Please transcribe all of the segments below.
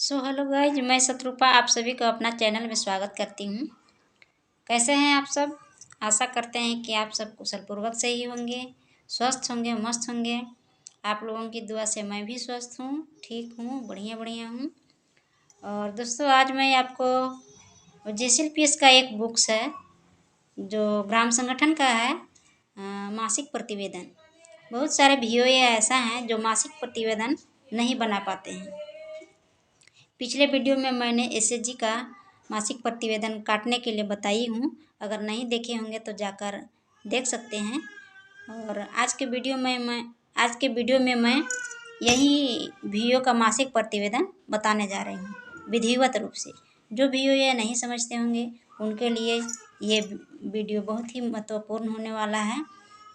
Hello guys, मैं शत्रुपा आप सभी को अपना चैनल में स्वागत करती हूँ। कैसे हैं आप सब? आशा करते हैं कि आप सब कुशलपूर्वक से ही होंगे, स्वस्थ होंगे, मस्त होंगे। आप लोगों की दुआ से मैं भी स्वस्थ हूँ, ठीक हूँ, बढ़िया बढ़िया हूँ। और दोस्तों, आज मैं आपको JCLPS का एक बुक्स है जो ग्राम संगठन का है, मासिक प्रतिवेदन। बहुत सारे VOA ऐसा हैं जो मासिक प्रतिवेदन नहीं बना पाते हैं। पिछले वीडियो में मैंने SHG का मासिक प्रतिवेदन काटने के लिए बताई हूँ। अगर नहीं देखे होंगे तो जाकर देख सकते हैं। और आज के वीडियो में मैं यही VO का मासिक प्रतिवेदन बताने जा रही हूँ विधिवत रूप से। जो VO ये नहीं समझते होंगे उनके लिए ये वीडियो बहुत ही महत्वपूर्ण होने वाला है,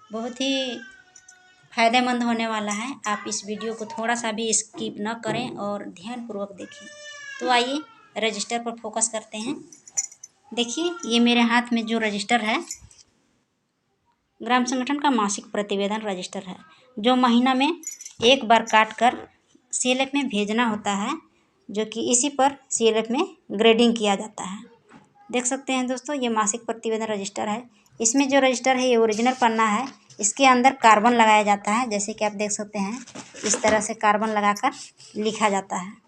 बहुत ही फायदेमंद होने वाला है। आप इस वीडियो को थोड़ा सा भी स्किप न करें और ध्यानपूर्वक देखें। तो आइए रजिस्टर पर फोकस करते हैं। देखिए, ये मेरे हाथ में जो रजिस्टर है, ग्राम संगठन का मासिक प्रतिवेदन रजिस्टर है, जो महीना में एक बार काट कर CLF में भेजना होता है, जो कि इसी पर CLF में ग्रेडिंग किया जाता है। देख सकते हैं दोस्तों, ये मासिक प्रतिवेदन रजिस्टर है। इसमें जो रजिस्टर है ये ओरिजिनल पन्ना है। इसके अंदर कार्बन लगाया जाता है, जैसे कि आप देख सकते हैं। इस तरह से कार्बन लगाकर लिखा जाता है।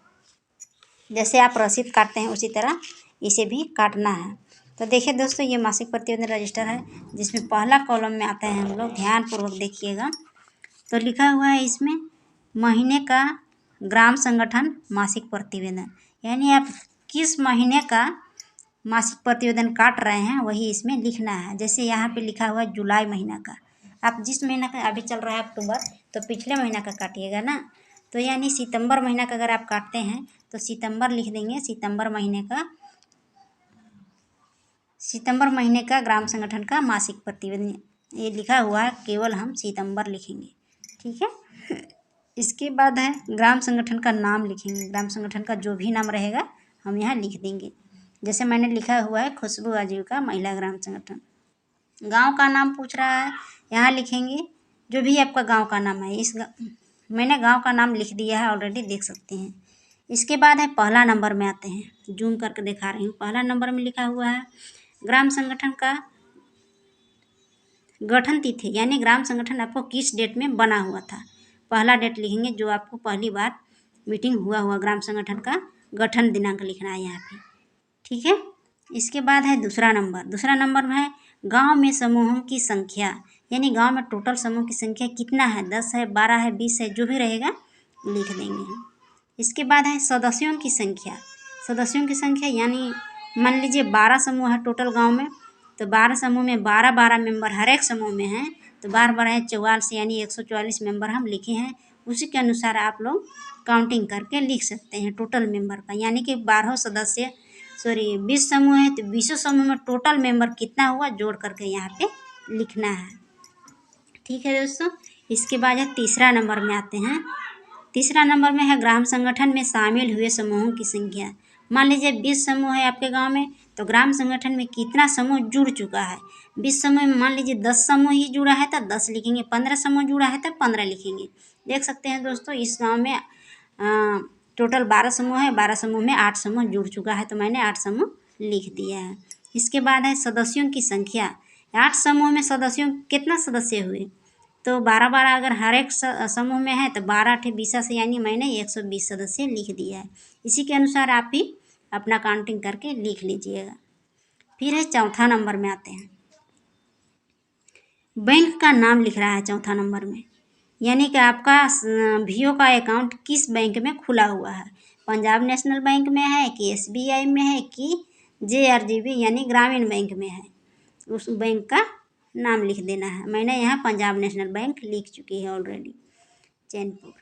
जैसे आप रसीद काटते हैं उसी तरह इसे भी काटना है। तो देखिए दोस्तों, ये मासिक प्रतिवेदन रजिस्टर है, जिसमें पहला कॉलम में आते हैं हम लोग। ध्यानपूर्वक देखिएगा। तो लिखा हुआ है इसमें महीने का ग्राम संगठन मासिक प्रतिवेदन, यानी आप किस महीने का मासिक प्रतिवेदन काट रहे हैं वही इसमें लिखना है। जैसे यहाँ पे लिखा हुआ है जुलाई महीना का। आप जिस महीना का अभी चल रहा है अक्टूबर, तो पिछले महीना का काटिएगा ना। तो यानी सितंबर महीना का अगर आप काटते हैं तो सितंबर लिख देंगे। सितंबर महीने का ग्राम संगठन का मासिक प्रतिवेदन ये लिखा हुआ है, केवल हम सितंबर लिखेंगे। ठीक है। इसके बाद है ग्राम संगठन का नाम लिखेंगे। ग्राम संगठन का जो भी नाम रहेगा हम यहाँ लिख देंगे। जैसे मैंने लिखा हुआ है खुशबू आजीविका महिला ग्राम संगठन। गांव का नाम पूछ रहा है, यहाँ लिखेंगे जो भी आपका गांव का नाम है। मैंने गांव का नाम लिख दिया है ऑलरेडी, देख सकते हैं। इसके बाद है पहला नंबर में आते हैं, जूम करके दिखा रही हूँ। पहला नंबर में लिखा हुआ है ग्राम संगठन का गठन तिथि, यानी ग्राम संगठन आपको किस डेट में बना हुआ था। पहला डेट लिखेंगे जो आपको पहली बार मीटिंग हुआ ग्राम संगठन का गठन दिनांक लिखना है यहाँ पे। ठीक है। इसके बाद है दूसरा नंबर में है गांव में समूहों की संख्या, यानी गांव में टोटल समूह की संख्या कितना है, 10 है, 12 है, 20 है, जो भी रहेगा लिख देंगे हम। इसके बाद है सदस्यों की संख्या, यानी मान लीजिए 12 समूह है टोटल गांव में, तो 12 समूह में 12 मेंबर हर एक समूह में हैं, तो 12 है 44, यानी 144 मेंबर हम लिखे हैं। उसी के अनुसार आप लोग काउंटिंग करके लिख सकते हैं टोटल मेंबर का, यानी कि 20 समूह है तो 20 समूह में टोटल मेंबर कितना हुआ जोड़ करके यहाँ पे लिखना है। ठीक है दोस्तों। इसके बाद है तीसरा नंबर में आते हैं। तीसरा नंबर में है ग्राम संगठन में शामिल हुए समूहों की संख्या। मान लीजिए 20 समूह है आपके गांव में, तो ग्राम संगठन में कितना समूह जुड़ चुका है। 20 समूह में मान लीजिए 10 समूह ही जुड़ा है तो 10 लिखेंगे, 15 समूह जुड़ा है तो 15 लिखेंगे। देख सकते हैं दोस्तों, इस गांव में टोटल 12 समूह है, 12 समूह में 8 समूह जुड़ चुका है, तो मैंने 8 समूह लिख दिया है। इसके बाद है सदस्यों की संख्या। 8 समूह में सदस्यों कितना सदस्य हुए, तो 12 अगर हर एक समूह में है तो 12 8 20 से, यानी मैंने 120 सदस्य लिख दिया है। इसी के अनुसार आप भी अपना काउंटिंग करके लिख लीजिएगा। फिर है चौथा नंबर में आते हैं, बैंक का नाम लिख रहा है चौथा नंबर में, यानी कि आपका VO का अकाउंट किस बैंक में खुला हुआ है। पंजाब नेशनल बैंक में है कि SBI में है कि JRGB यानी ग्रामीण बैंक में है, उस बैंक का नाम लिख देना है। मैंने यहाँ पंजाब नेशनल बैंक लिख चुकी है ऑलरेडी, चैनपुर।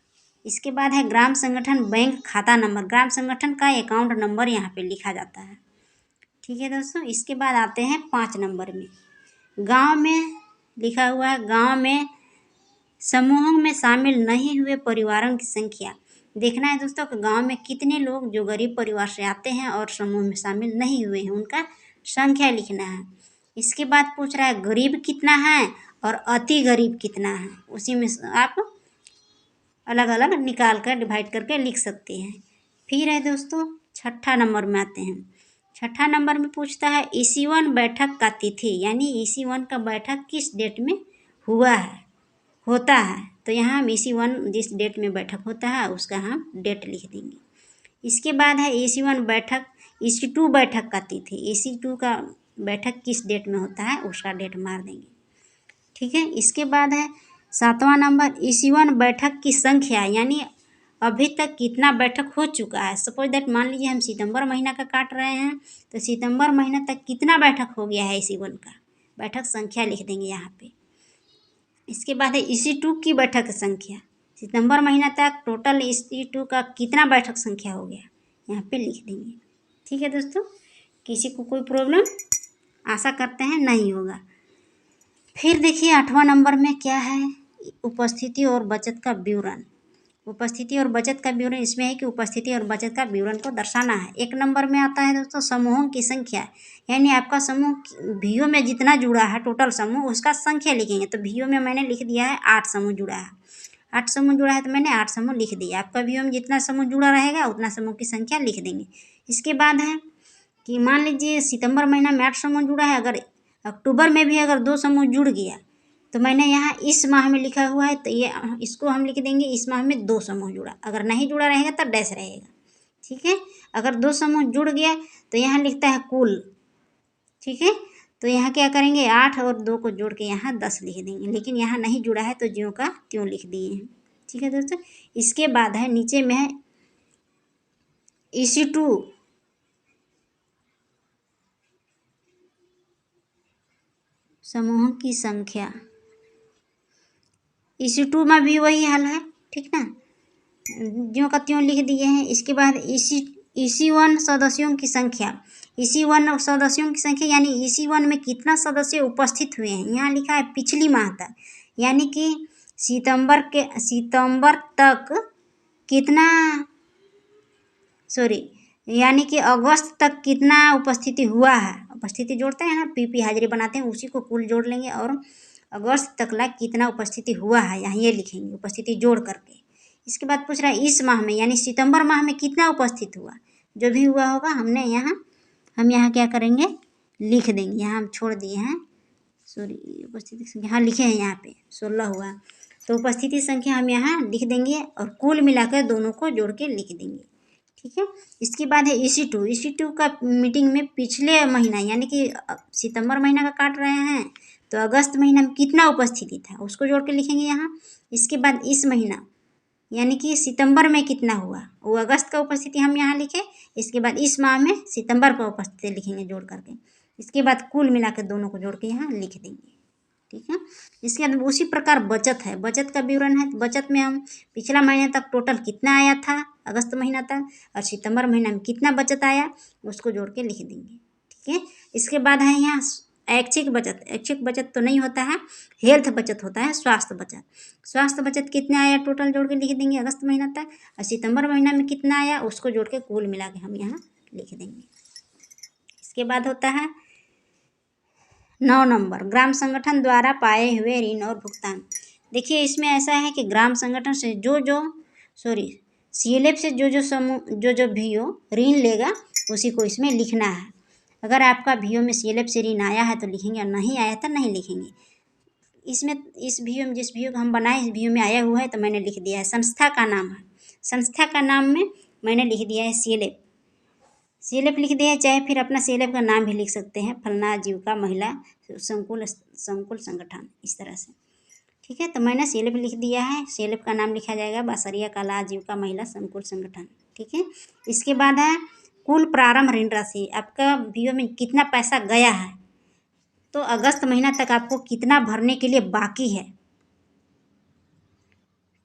इसके बाद है ग्राम संगठन बैंक खाता नंबर। ग्राम संगठन का अकाउंट नंबर यहाँ पे लिखा जाता है। ठीक है दोस्तों। इसके बाद आते हैं 5 नंबर में, गांव में लिखा हुआ है गांव में समूहों में शामिल नहीं हुए परिवारों की संख्या। देखना है दोस्तों कि गांव में कितने लोग जो गरीब परिवार से आते हैं और समूह में शामिल नहीं हुए हैं, उनका संख्या लिखना है। इसके बाद पूछ रहा है गरीब कितना है और अति गरीब कितना है। उसी में आप अलग अलग निकाल कर डिवाइड करके लिख सकते हैं। फिर है दोस्तों छठा नंबर में आते हैं। छठा नंबर में पूछता है EC1 बैठक का तिथि, यानी EC1 का बैठक किस डेट में हुआ है, होता है। तो यहाँ हम EC1 जिस डेट में बैठक होता है उसका हम डेट लिख देंगे। इसके बाद है EC1 बैठक, EC2 बैठक का तिथि, EC2 का बैठक किस डेट में होता है उसका डेट मार देंगे। ठीक है। इसके बाद है सातवां नंबर EC1 बैठक की संख्या, यानी अभी तक कितना बैठक हो चुका है। सपोज दैट मान लीजिए हम सितंबर महीना का काट रहे हैं, तो सितंबर महीना तक कितना बैठक हो गया है EC1 का, बैठक संख्या लिख देंगे यहाँ पे। इसके बाद है EC2 की बैठक संख्या, सितंबर महीना तक टोटल EC2 का कितना बैठक संख्या हो गया, यहाँ पे लिख देंगे। ठीक है दोस्तों, किसी को कोई प्रॉब्लम, आशा करते हैं नहीं होगा। फिर देखिए आठवां नंबर में क्या है, उपस्थिति और बचत का विवरण। उपस्थिति और बचत का विवरण इसमें है कि उपस्थिति और बचत का विवरण को दर्शाना है। एक नंबर में आता है दोस्तों समूहों की संख्या, यानी आपका समूह VO में जितना जुड़ा है टोटल समूह उसका संख्या लिखेंगे। तो VO में मैंने लिख दिया है 8 समूह जुड़ा है, 8 समूह जुड़ा है तो मैंने 8 समूह लिख दिया। आपका VO में जितना समूह जुड़ा रहेगा उतना समूह की संख्या लिख देंगे। इसके बाद है कि मान लीजिए सितंबर महीना में 8 समूह जुड़ा है, अगर अक्टूबर में भी अगर 2 समूह जुड़ गया तो मैंने यहाँ इस माह में लिखा हुआ है, तो ये इसको हम लिख देंगे इस माह में 2 समूह जुड़ा, अगर नहीं जुड़ा रहेगा तो डैश रहेगा। ठीक है। अगर 2 समूह जुड़ गया तो यहाँ लिखता है कुल। ठीक है। तो यहाँ क्या करेंगे 8 और 2 को जोड़ के यहाँ 10 लिख देंगे, लेकिन यहाँ नहीं जुड़ा है तो ज्यों का त्यों लिख दिए हैं। ठीक है दोस्तों। इसके बाद है नीचे में है EC2 समूहों की संख्या, EC2 में भी वही हाल है। ठीक ना, ज्यों का त्यों लिख दिए हैं। इसके बाद EC1 सदस्यों की संख्या, EC1 सदस्यों की संख्या यानी EC1 में कितना सदस्य उपस्थित हुए हैं, यहाँ लिखा है पिछली माह तक, यानी कि सितंबर तक कितना, यानी कि अगस्त तक कितना उपस्थिति हुआ है। उपस्थिति जोड़ते हैं ना, PP हाजिरी बनाते हैं, उसी को कुल जोड़ लेंगे और अगस्त तक ला कितना उपस्थिति हुआ है यहाँ ये लिखेंगे उपस्थिति जोड़ करके। इसके बाद पूछ रहा है इस माह में, यानी सितंबर माह में कितना उपस्थित हुआ, जो भी हुआ होगा हम यहाँ क्या करेंगे लिख देंगे। यहाँ हम छोड़ दिए हैं उपस्थिति संख्या, हाँ लिखे हैं यहाँ पे 16 हुआ, तो उपस्थिति संख्या हम यहाँ लिख देंगे और कुल मिलाकर दोनों को जोड़ के लिख देंगे। ठीक है। इसके बाद है EC2 का मीटिंग में पिछले महीना, यानी कि सितंबर महीना का काट रहे हैं तो अगस्त महीना में कितना उपस्थिति था उसको जोड़ के लिखेंगे यहाँ। इसके बाद इस महीना यानी कि सितंबर में कितना हुआ, वो अगस्त का उपस्थिति हम यहाँ लिखे। इसके बाद इस माह में सितंबर का उपस्थिति लिखेंगे जोड़ करके। इसके बाद कुल मिलाकर दोनों को जोड़ के यहाँ लिख देंगे। ठीक है। इसके बाद उसी प्रकार बचत है, बचत का विवरण है। बचत में हम पिछला महीने तक टोटल कितना आया था अगस्त महीना तक, और सितंबर महीना में कितना बचत आया उसको जोड़ के लिख देंगे। ठीक है। इसके बाद है यहाँ ऐच्छिक बचत, ऐच्छिक बचत तो नहीं होता है, हेल्थ बचत होता है, स्वास्थ्य बचत। स्वास्थ्य बचत कितना आया टोटल जोड़ के लिख देंगे अगस्त महीना तक, और सितंबर महीना में कितना आया उसको जोड़ के कुल मिला के हम यहाँ लिख देंगे। इसके बाद होता है 9 नंबर ग्राम संगठन द्वारा पाए हुए ऋण और भुगतान। देखिए इसमें ऐसा है कि ग्राम संगठन से CLF से जो समूह जो VO ऋण लेगा उसी को इसमें लिखना है। अगर आपका VO में CLF से ऋण आया है तो लिखेंगे और नहीं आया तो नहीं लिखेंगे। इसमें इस VO में जिस VO को हम बनाए इस VO में आया हुआ है तो मैंने लिख दिया है। संस्था का नाम है, संस्था का नाम में मैंने लिख दिया है CLF लिख दिया है, चाहे फिर अपना CLF का नाम भी लिख सकते हैं, फलना जीविका महिला संकुल संगठन, इस तरह से। ठीक है। तो मैंने CLF लिख दिया है, CLF का नाम लिखा जाएगा बासरिया कला आजीविका महिला संकुल संगठन। ठीक है। इसके बाद है कुल प्रारंभ ऋण राशि, आपका VO में कितना पैसा गया है, तो अगस्त महीना तक आपको कितना भरने के लिए बाकी है।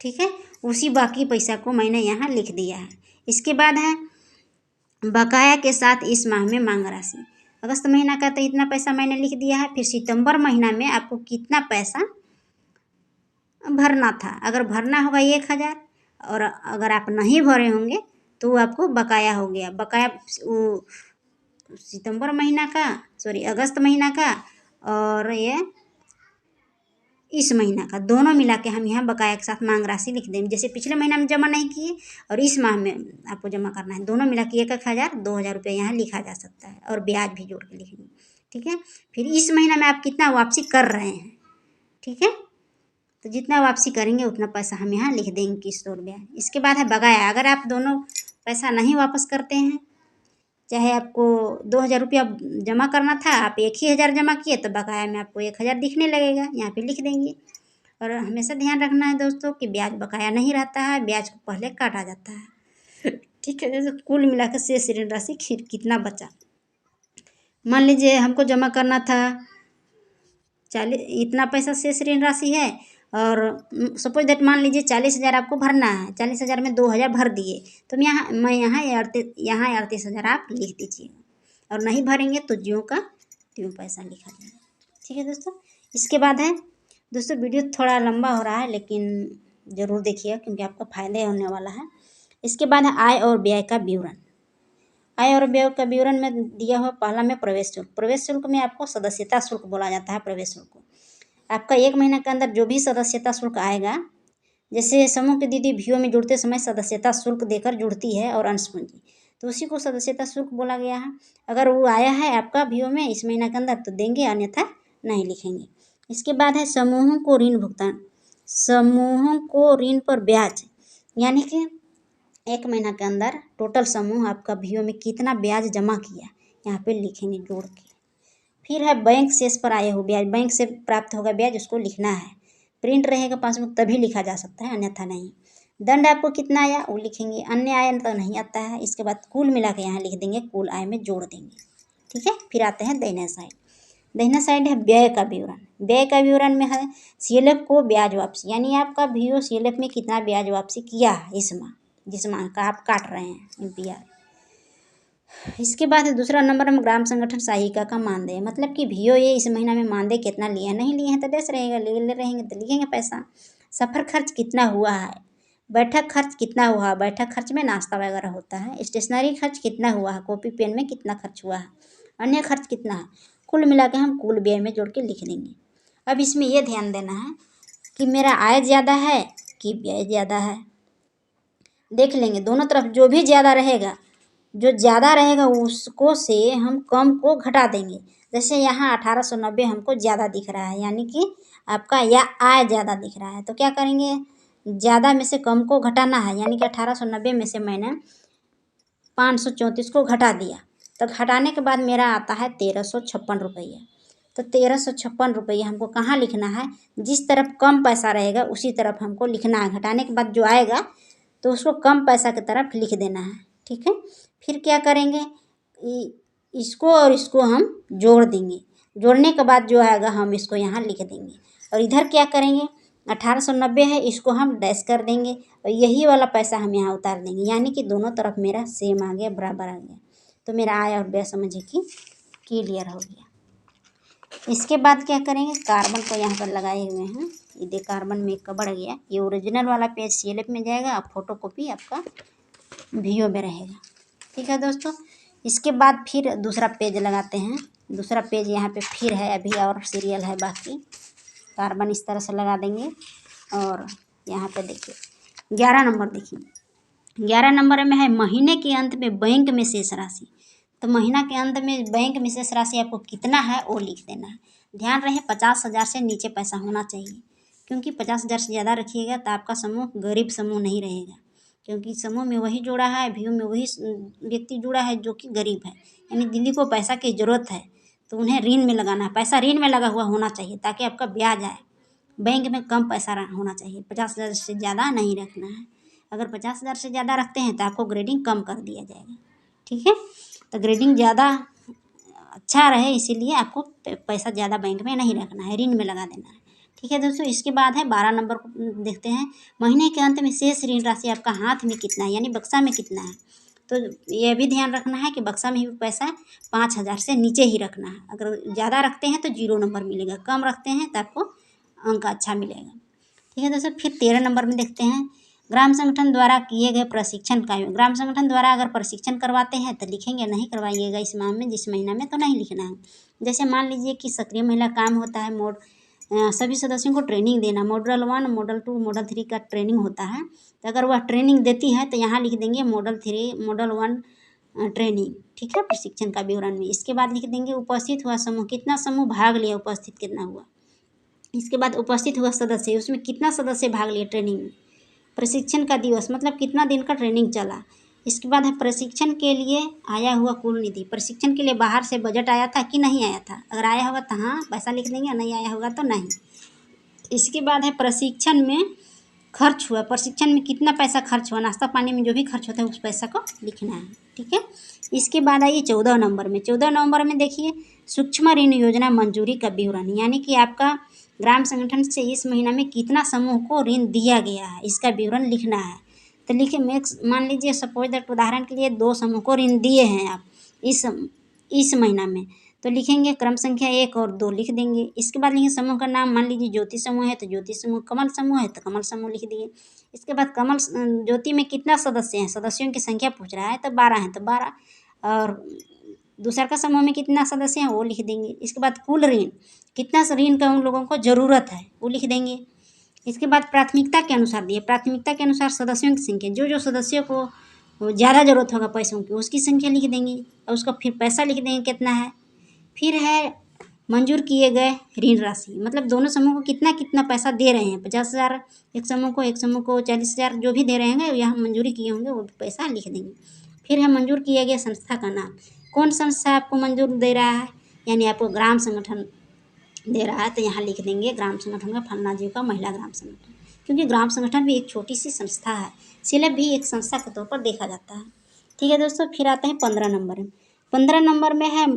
ठीक है। उसी बाकी पैसा को मैंने यहाँ लिख दिया है। इसके बाद है बकाया के साथ इस माह में मांग राशि, अगस्त महीना का तो इतना पैसा मैंने लिख दिया है। फिर सितंबर महीना में आपको कितना पैसा भरना था, अगर भरना होगा 1000 और अगर आप नहीं भरे होंगे तो वो आपको बकाया हो गया। बकाया वो सितंबर महीना का अगस्त महीना का और ये इस महीना का दोनों मिला के हम यहाँ बकाया के साथ मांग राशि लिख देंगे। जैसे पिछले महीना में जमा नहीं किए और इस माह में आपको जमा करना है, दोनों मिला के 1,000 2,000 रुपये यहाँ लिखा जा सकता है और ब्याज भी जोड़ के लिखेंगे। ठीक है, फिर इस महीना में आप कितना वापसी कर रहे हैं, ठीक है, तो जितना वापसी करेंगे उतना पैसा हम यहाँ लिख देंगे किस्त और ब्याज। इसके बाद है बकाया। अगर आप दोनों पैसा नहीं वापस करते हैं, चाहे आपको 2,000 रुपया जमा करना था, आप 1,000 जमा किए, तो बकाया में आपको 1,000 दिखने लगेगा, यहाँ पे लिख देंगे। और हमेशा ध्यान रखना है दोस्तों कि ब्याज बकाया नहीं रहता है, ब्याज को पहले काटा जाता है। ठीक है, जैसे कुल मिलाकर शेष ऋण राशि कितना बचा। मान लीजिए हमको जमा करना था 40, इतना पैसा शेष ऋण राशि है, और सपोज दैट मान लीजिए 40,000 आपको भरना है, 40,000 में 2,000 भर दिए, तो मैं यहाँ 38,000 आप लिख दीजिएगा, और नहीं भरेंगे तो ज्यों का त्यों पैसा लिखा जाएगा। ठीक है दोस्तों, इसके बाद है दोस्तों, वीडियो थोड़ा लंबा हो रहा है लेकिन ज़रूर देखिए क्योंकि आपका फ़ायदा होने वाला है। इसके बाद है आय और व्यय का विवरण। आय और व्यय का विवरण में दिया हुआ पहला में प्रवेश शुल्क। प्रवेश शुल्क में आपको सदस्यता शुल्क बोला जाता है। प्रवेश शुल्क आपका 1 महीना के अंदर जो भी सदस्यता शुल्क आएगा, जैसे समूह की दीदी भीओ में जुड़ते समय सदस्यता शुल्क देकर जुड़ती है और अंश पूंजी, तो उसी को सदस्यता शुल्क बोला गया है। अगर वो आया है आपका भीओ में इस महीना के अंदर तो देंगे, अन्यथा नहीं लिखेंगे। इसके बाद है समूहों को ऋण भुगतान। समूहों को ऋण पर ब्याज, यानी कि 1 महीना के अंदर टोटल समूह आपका भीओ में कितना ब्याज जमा किया, यहाँ पे लिखेंगे जोड़ के। फिर है बैंक शेष पर आए हो ब्याज, बैंक से प्राप्त होगा ब्याज, उसको लिखना है। प्रिंट रहेगा पासबुक तभी लिखा जा सकता है, अन्यथा नहीं। दंड आपको कितना आया वो लिखेंगे, अन्य आय तो नहीं आता है। इसके बाद कुल मिला के यहाँ लिख देंगे, कुल आय में जोड़ देंगे। ठीक है, फिर आते हैं दाहिना साइड। दाहिना साइड है व्यय का विवरण। व्यय का विवरण में है सीएलएफ को ब्याज वापसी, यानी आपका भीओ सीएलएफ में कितना ब्याज वापसी किया है इस माह, जिस माह का आप काट रहे हैं एमपीआर। इसके बाद दूसरा नंबर में ग्राम संगठन सहायिका का मानदेय, मतलब कि भीओ ये इस महीना में मानदेय कितना लिए हैं, नहीं लिए हैं तो देश रहेगा, ले रहेंगे तो लिखेंगे पैसा। सफ़र खर्च कितना हुआ है, बैठक खर्च कितना हुआ है, बैठक खर्च में नाश्ता वगैरह होता है। स्टेशनरी खर्च कितना हुआ है, कॉपी पेन में कितना खर्च हुआ है, अन्य खर्च कितना है, कुल मिला के हम कुल व्यय में जोड़ के लिख देंगे। अब इसमें यह ध्यान देना है कि मेरा आय ज़्यादा है कि व्यय ज़्यादा है, देख लेंगे दोनों तरफ। जो भी ज़्यादा रहेगा, जो ज़्यादा रहेगा उसको से हम कम को घटा देंगे। जैसे यहाँ 1890 हमको ज़्यादा दिख रहा है, यानी कि आपका यह आय ज़्यादा दिख रहा है, तो क्या करेंगे, ज़्यादा में से कम को घटाना है, यानी कि 1890 में से मैंने 534 को घटा दिया, तो घटाने के बाद मेरा आता है 1,356 रुपये। तो 1,356 रुपये हमको कहाँ लिखना है, जिस तरफ कम पैसा रहेगा उसी तरफ हमको लिखना है। घटाने के बाद जो आएगा तो उसको कम पैसा की तरफ लिख देना है। ठीक है, फिर क्या करेंगे, इसको और इसको हम जोड़ देंगे। जोड़ने के बाद जो आएगा हम इसको यहाँ लिख देंगे, और इधर क्या करेंगे, 1890 है, इसको हम डैश कर देंगे और यही वाला पैसा हम यहाँ उतार देंगे, यानी कि दोनों तरफ मेरा सेम आ गया, बराबर आ गया। तो मेरा आय और व्यय समझिए कि क्लियर हो गया। इसके बाद क्या करेंगे, कार्बन को यहाँ पर लगाए हुए हैं, ये कार्बन में एक बढ़ गया, ये ओरिजिनल वाला पेज सीएलएफ में जाएगा और फोटो कॉपी आपका भीओ में रहेगा। ठीक है दोस्तों, इसके बाद फिर दूसरा पेज लगाते हैं। दूसरा पेज यहाँ पे फिर है, अभी और सीरियल है बाकी। कार्बन इस तरह से लगा देंगे, और यहाँ पे देखिए 11 नंबर देखिए, 11 नंबर में है महीने के अंत में बैंक में शेष राशि। तो महीना के अंत में बैंक में शेष राशि आपको कितना है वो लिख देना है। ध्यान रहे 50,000 से नीचे पैसा होना चाहिए, क्योंकि 50,000 से ज़्यादा रखिएगा तो आपका समूह गरीब समूह नहीं रहेगा, क्योंकि समूह में वही जुड़ा है, भीओ में वही व्यक्ति जुड़ा है जो कि गरीब है, यानी दीदी को पैसा की ज़रूरत है, तो उन्हें ऋण में लगाना है। पैसा ऋण में लगा हुआ होना चाहिए ताकि आपका ब्याज आए। बैंक में कम पैसा होना चाहिए, 50,000 से ज़्यादा नहीं रखना है। अगर 50,000 से ज़्यादा रखते हैं तो आपको ग्रेडिंग कम कर दिया जाएगा। ठीक है, तो ग्रेडिंग ज़्यादा अच्छा रहे इसीलिए आपको पैसा ज़्यादा बैंक में नहीं रखना है, ऋण में लगा देना है। ठीक है दोस्तों, इसके बाद है 12 नंबर को देखते हैं। महीने के अंत में शेष ऋण राशि आपका हाथ में कितना है, यानी बक्सा में कितना है। तो यह भी ध्यान रखना है कि बक्सा में ही पैसा 5,000 से नीचे ही रखना है। अगर ज़्यादा रखते हैं तो 0 नंबर मिलेगा, कम रखते हैं तो आपको अंक अच्छा मिलेगा। ठीक है दोस्तों, फिर 13 नंबर में देखते हैं ग्राम संगठन द्वारा किए गए प्रशिक्षण का। ग्राम संगठन द्वारा अगर प्रशिक्षण करवाते हैं तो लिखेंगे, नहीं करवाइएगा इस माह में, जिस महीना में तो नहीं लिखना है। जैसे मान लीजिए कि सक्रिय महिला काम होता है, मोड सभी सदस्यों को ट्रेनिंग देना। मॉडल 1, मॉडल 2, मॉडल 3 का ट्रेनिंग होता है। तो अगर वह ट्रेनिंग देती है तो यहाँ लिख देंगे मॉडल 3, मॉडल 1 ट्रेनिंग, ठीक है, प्रशिक्षण का विवरण में। इसके बाद लिख देंगे उपस्थित हुआ समूह, कितना समूह भाग लिया, उपस्थित कितना हुआ। इसके बाद उपस्थित हुआ सदस्य, उसमें कितना सदस्य भाग लिए ट्रेनिंग में। प्रशिक्षण का दिवस, मतलब कितना दिन का ट्रेनिंग चला। इसके बाद है प्रशिक्षण के लिए आया हुआ कुल निधि, प्रशिक्षण के लिए बाहर से बजट आया था कि नहीं आया था। अगर आया होगा तो हाँ पैसा लिख देंगे, नहीं आया होगा तो नहीं। इसके बाद है प्रशिक्षण में खर्च हुआ, प्रशिक्षण में कितना पैसा खर्च हुआ, नाश्ता पानी में जो भी खर्च होता है उस पैसा को लिखना है, ठीक है। इसके बाद आइए 14 नंबर में। 14 नंबर में देखिए सूक्ष्म ऋण योजना मंजूरी का विवरण, यानी कि आपका ग्राम संगठन से इस महीना में कितना समूह को ऋण दिया गया है, इसका विवरण लिखना है। तो लिखिए, मान लीजिए सपोज दैट, उदाहरण के लिए 2 समूह को ऋण दिए हैं आप इस महीना में, तो लिखेंगे क्रम संख्या 1 और 2 लिख देंगे। इसके बाद लिखेंगे समूह का नाम, मान लीजिए ज्योति समूह है तो ज्योति समूह, कमल समूह है तो कमल समूह लिख दिए। इसके बाद कमल ज्योति में कितना सदस्य हैं, सदस्यों की संख्या पूछ रहा है तो 12 हैं तो 12, और दूसरा का समूह में कितना सदस्य हैं वो लिख देंगे। इसके बाद कुल ऋण, कितना ऋण का उन लोगों को ज़रूरत है वो लिख देंगे। इसके बाद प्राथमिकता के अनुसार दिए, प्राथमिकता के अनुसार सदस्यों की संख्या, जो सदस्यों को ज़्यादा ज़रूरत होगा पैसों की उसकी संख्या लिख देंगे, और उसका फिर पैसा लिख देंगे कितना है। फिर है मंजूर किए गए ऋण राशि, मतलब दोनों समूह को कितना कितना पैसा दे रहे हैं, 50,000 एक समूह को 40,000, जो भी दे रहे हैं यहाँ मंजूरी किए होंगे वो पैसा लिख देंगे। फिर है मंजूर किया गया संस्था का नाम, कौन संस्था आपको मंजूर दे रहा है, यानी आपको ग्राम संगठन दे रहा है तो यहाँ लिख देंगे ग्राम संगठन का फलना जी का महिला ग्राम संगठन, क्योंकि ग्राम संगठन भी एक छोटी सी संस्था है, इसलिए भी एक संस्था के तौर पर देखा जाता है, ठीक है दोस्तों। फिर आते हैं 15 नंबर में। 15 नंबर में है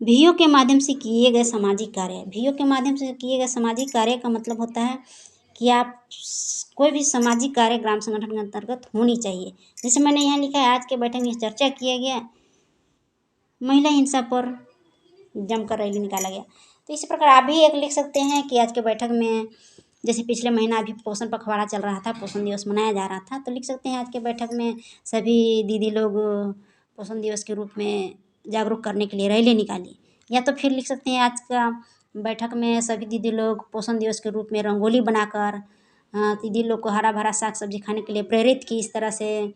VO के माध्यम से किए गए सामाजिक कार्य। VO के माध्यम से किए गए सामाजिक कार्य का मतलब होता है कि आप कोई भी सामाजिक कार्य ग्राम संगठन के अंतर्गत होनी चाहिए। जैसे मैंने यहाँ लिखा है आज के बैठक में चर्चा किया गया, महिला हिंसा पर जमकर रैली निकाला गया। तो इसी प्रकार आप भी एक लिख सकते हैं कि आज के बैठक में, जैसे पिछले महीना अभी पोषण पखवाड़ा चल रहा था, पोषण दिवस मनाया जा रहा था, तो लिख सकते हैं आज के बैठक में सभी दीदी लोग पोषण दिवस के रूप में जागरूक करने के लिए रैली निकाली। या तो फिर लिख सकते हैं आज का बैठक में सभी दीदी लोग पोषण दिवस के रूप में रंगोली बनाकर दीदी लोग को हरा भरा साग सब्जी खाने के लिए प्रेरित की। इस तरह से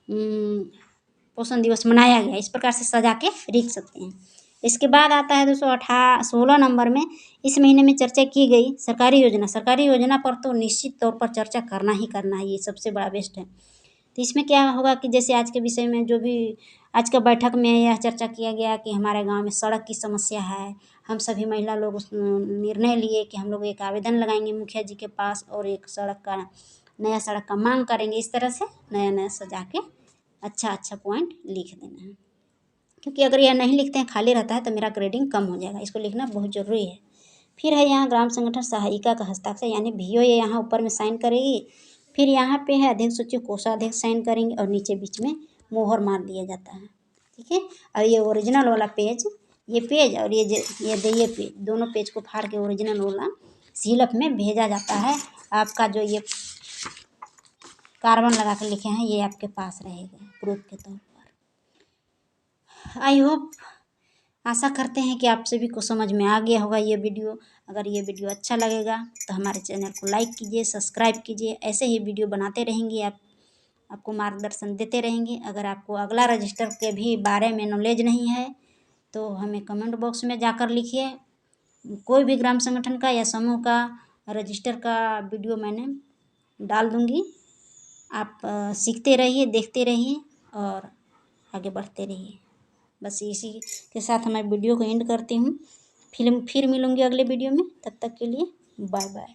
पोषण दिवस मनाया गया, इस प्रकार से सजा के लिख सकते हैं। इसके बाद आता है 16 नंबर में, इस महीने में चर्चा की गई सरकारी योजना। सरकारी योजना पर तो निश्चित तौर पर चर्चा करना ही करना है, ये सबसे बड़ा बेस्ट है। तो इसमें क्या होगा कि जैसे आज के विषय में जो भी आज का बैठक में यह चर्चा किया गया कि हमारे गांव में सड़क की समस्या है, हम सभी महिला लोग उस निर्णय लिए कि हम लोग एक आवेदन लगाएंगे मुखिया जी के पास और एक नया सड़क का मांग करेंगे। इस तरह से नया नया सजा के अच्छा पॉइंट लिख देना है, क्योंकि अगर यह नहीं लिखते हैं खाली रहता है तो मेरा ग्रेडिंग कम हो जाएगा, इसको लिखना बहुत ज़रूरी है। फिर है यहाँ ग्राम संगठन सहायिका का हस्ताक्षर, यानी VO ये यहाँ ऊपर में साइन करेगी। फिर यहाँ पे है अध्यक्ष सचिव कोषाध्यक्ष साइन करेंगे और नीचे बीच में मोहर मार दिया जाता है, ठीक है। और ये ओरिजिनल वाला पेज, ये पेज और ये पेज, दोनों पेज को फाड़ के ओरिजिनल वाला सीलअप में भेजा जाता है। आपका जो ये कार्बन लगा कर लिखे हैं ये आपके पास रहेगा प्रूफ के तौर पर। आई होप, आशा करते हैं कि आप सभी को समझ में आ गया होगा ये वीडियो। अगर ये वीडियो अच्छा लगेगा तो हमारे चैनल को लाइक कीजिए, सब्सक्राइब कीजिए। ऐसे ही वीडियो बनाते रहेंगे, आपको मार्गदर्शन देते रहेंगे। अगर आपको अगला रजिस्टर के भी बारे में नॉलेज नहीं है तो हमें कमेंट बॉक्स में जाकर लिखिए। कोई भी ग्राम संगठन का या समूह का रजिस्टर का वीडियो मैंने डाल दूँगी। आप सीखते रहिए, देखते रहिए और आगे बढ़ते रहिए। बस इसी के साथ मैं वीडियो को एंड करती हूँ। फिर मिलूँगी अगले वीडियो में, तब तक के लिए बाय बाय।